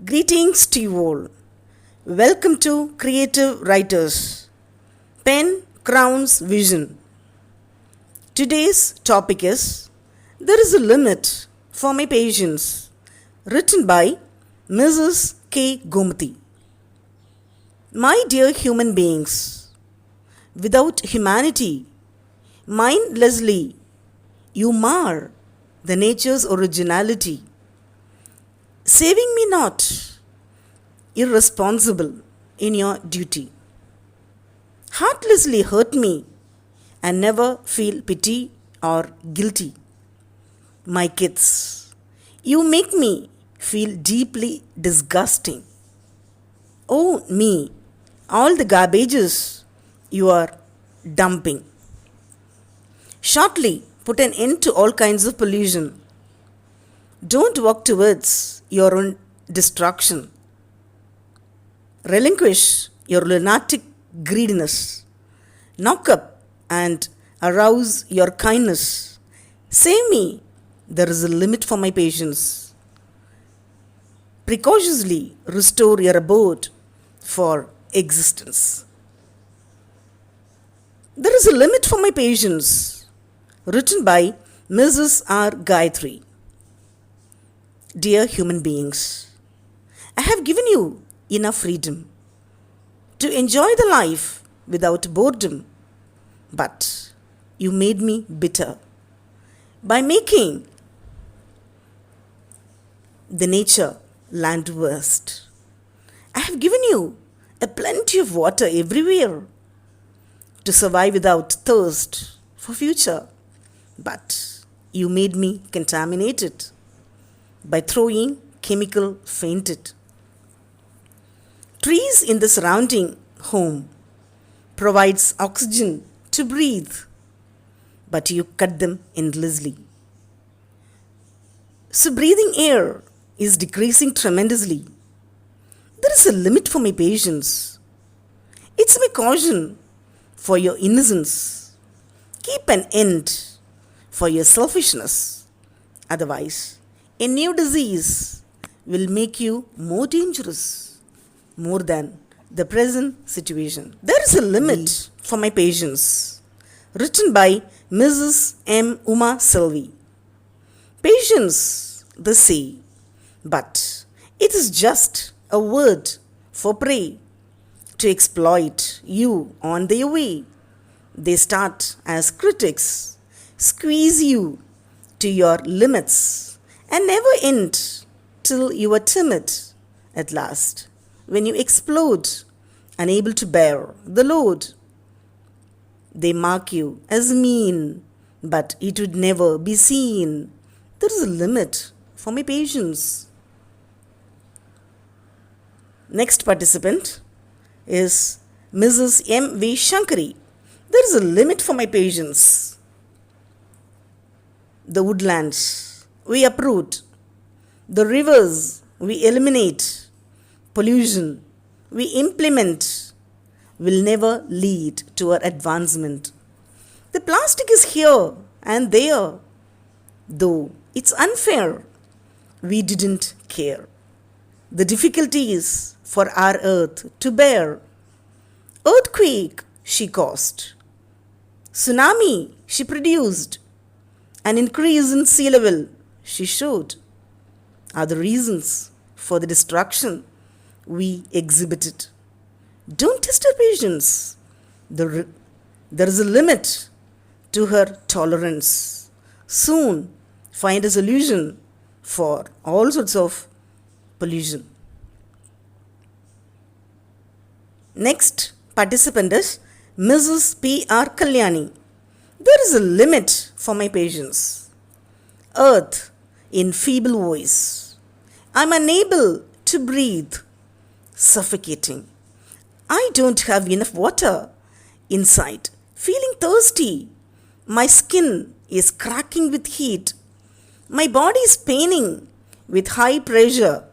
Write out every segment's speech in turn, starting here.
Greetings to you all. Welcome to Creative Writers. Pen crowns vision. Today's topic is There is a limit for my patience. Written by Mrs. K. Gomati. My dear human beings, without humanity, mindlessly, you mar the nature's originality. Saving me not, irresponsible in your duty. Heartlessly hurt me and never feel pity or guilty. My kids, you make me feel deeply disgusting. Oh, me, all the garbages you are dumping. Shortly, put an end to all kinds of pollution. Don't walk towards your own destruction. Relinquish your lunatic greediness. Knock up and arouse your kindness. Save me, there is a limit for my patience. Precautiously restore your abode for existence. There is a limit for my patience. Written by Mrs. R. Gayatri. Dear human beings, I have given you enough freedom to enjoy the life without boredom, but you made me bitter by making the nature land worst. I have given you a plenty of water everywhere to survive without thirst for future, but you made me contaminated by throwing chemical fainted. Trees in the surrounding home provides oxygen to breathe, but you cut them endlessly. So breathing air is decreasing tremendously. There is a limit for my patience. It's my caution for your innocence. Keep an end for your selfishness. Otherwise, a new disease will make you more dangerous, more than the present situation. There is a limit for my patience. Written by Mrs. M. Uma Selvi. Patience, they say, but it is just a word for prey to exploit you on their way. They start as critics, squeeze you to your limits, and never end till you are timid at last, when you explode, unable to bear the load. They mark you as mean, but it would never be seen. There is a limit for my patience. Next participant is Mrs. M. V. Shankari. There is a limit for my patience. The woodlands we uproot, the rivers we eliminate, pollution we implement will never lead to our advancement. The plastic is here and there, though it's unfair, we didn't care. The difficulties for our earth to bear. Earthquake she caused, tsunami she produced, an increase in sea level she showed, are the reasons for the destruction we exhibited. Don't test her patience. There is a limit to her tolerance. Soon find a solution for all sorts of pollution. Next participant is Mrs. P. R. Kalyani. There is a limit for my patience. Earth in feeble voice. I'm unable to breathe, suffocating. I don't have enough water inside, feeling thirsty. My skin is cracking with heat. My body is paining with high pressure.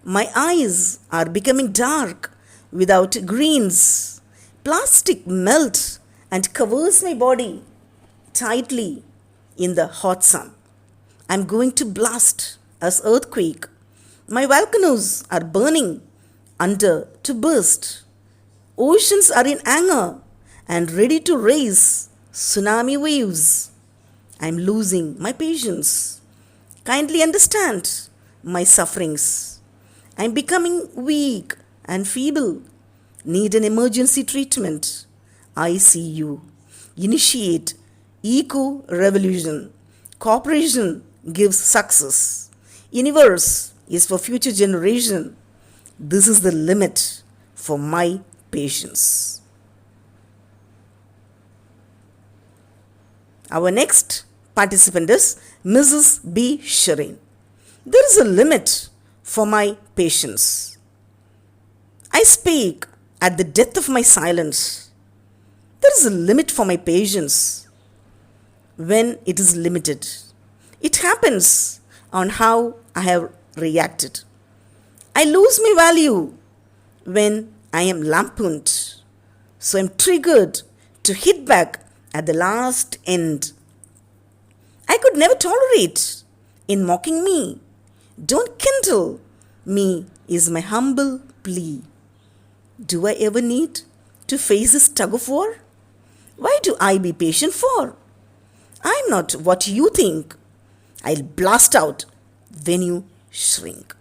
My eyes are becoming dark without greens. Plastic melts and covers my body tightly in the hot sun. I'm going to blast as earthquake. My volcanoes are burning under to burst. Oceans are in anger and ready to raise tsunami waves. I am losing my patience. Kindly understand my sufferings. I am becoming weak and feeble. Need an emergency treatment. ICU. Initiate eco revolution. Cooperation gives success. Universe is for future generation. This is the limit for my patience. Our next participant is Mrs. B. Shireen. There is a limit for my patience. I speak at the depth of my silence. There is a limit for my patience when it is limited. It happens on how I have reacted. I lose my value when I am lampooned. So I am triggered to hit back at the last end. I could never tolerate in mocking me. Don't kindle me is my humble plea. Do I ever need to face this tug of war? Why do I be patient for? I'm not what you think. I'll blast out when you shrink.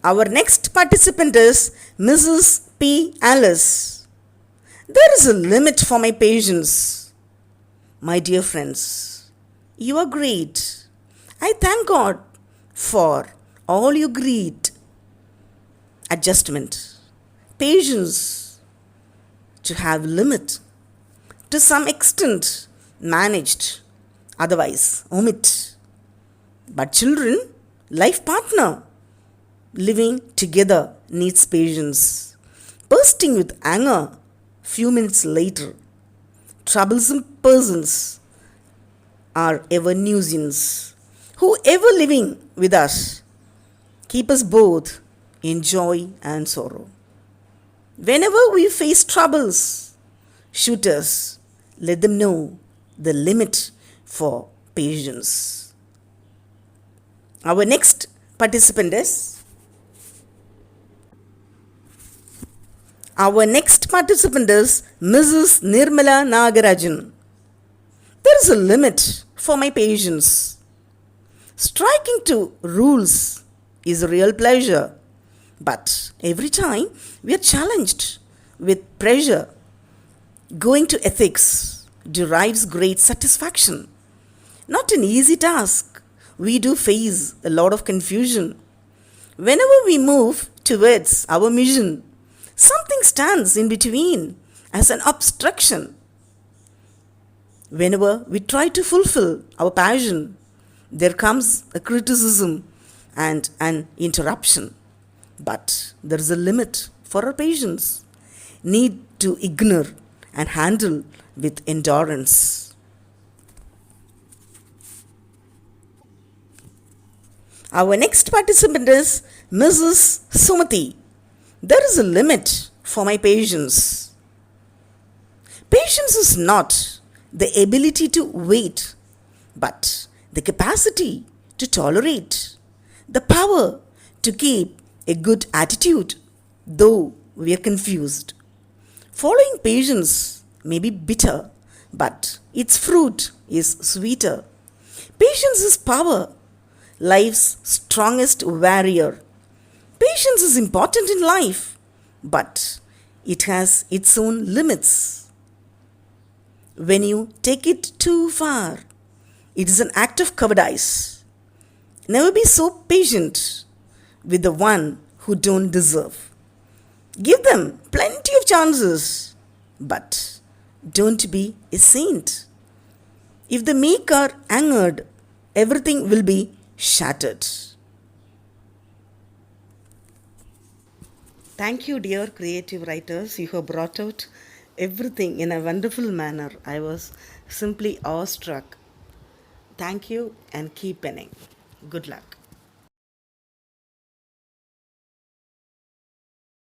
Our next participant is Mrs. P. Alice. There is a limit for my patience. My dear friends, you are great. I thank God for all you greet. Adjustment, patience, to have limit, to some extent managed, otherwise omit. But children, life partner, living together needs patience. Bursting with anger few minutes later. Troublesome persons are ever nuisance. Whoever living with us, keep us both in joy and sorrow. Whenever we face troubles, shoot us, let them know the limit for patience. Our next participant is Mrs. Nirmala Nagarajan. There is a limit for my patience. Striking to rules is a real pleasure, but every time we are challenged with pressure, going to ethics derives great satisfaction. Not an easy task. We do face a lot of confusion. Whenever we move towards our mission, something stands in between as an obstruction. Whenever we try to fulfill our passion, there comes a criticism and an interruption. But there is a limit for our patience. Need to ignore and handle with endurance. Our next participant is Mrs. Sumati. There is a limit for my patience. Patience is not the ability to wait, but the capacity to tolerate, the power to keep a good attitude, though we are confused. Following patience may be bitter, but its fruit is sweeter. Patience is power, life's strongest warrior. Patience is important in life, but it has its own limits. When you take it too far, it is an act of cowardice. Never be so patient with the one who don't deserve. Give them plenty of chances, but don't be a saint. If the meek are angered, everything will be shattered. Thank you, dear creative writers. You have brought out everything in a wonderful manner. I was simply awestruck. Thank you and keep penning. Good luck.